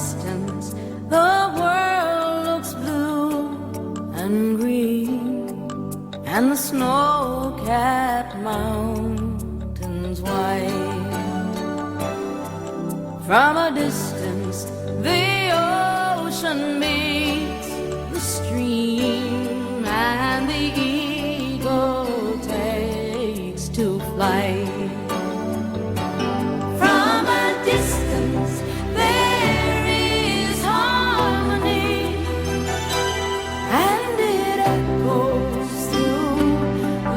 distance, the world looks blue and green, and the snow-capped mountains white. From a distance, the ocean meets the stream, and the eagle takes to flight. From a distance, there is harmony, and it echoes through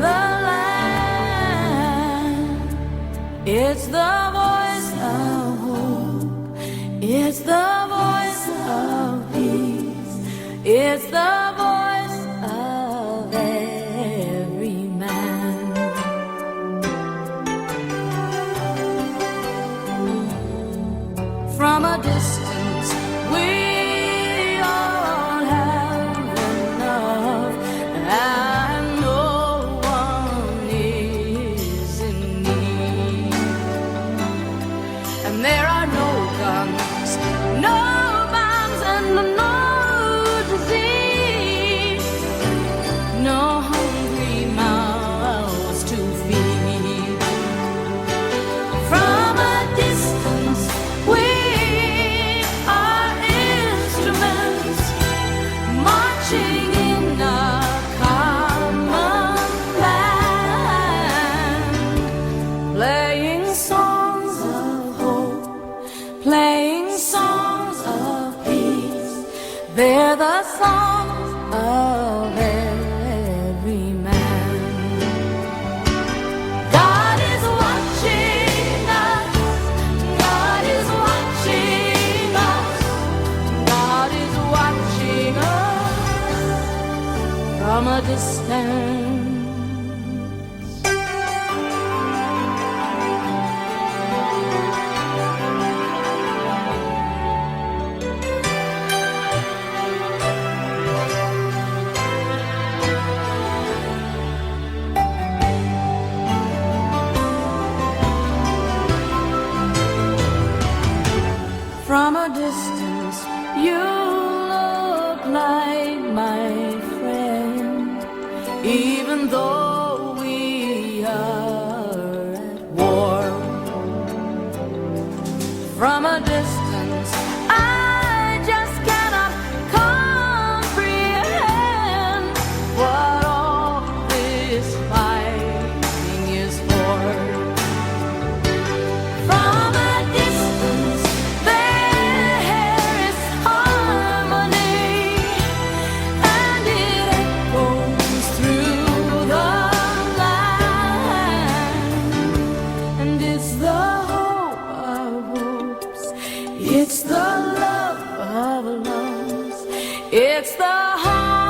the land. It's the voice of hope, it's the voice of peace, it's the voice of every man. From a distance, we all have enough, and no one is in need. And there are no guns, no bombs, and no disease, no hungry mouths to feed. From a distance, we are instruments marching in a common land, playing songs of hope, playing songs of peace. They're the songs of every man. God is watching us, God is watching us, God is watching us from a distance. From a distance, you look like my friend, even though we are at war. From a distance, I just cannot comprehend what all this fighting is for. From a distance, there is harmony, and it echoes through the land. And it's the hope of hopes, it's the love of loves, it's the heart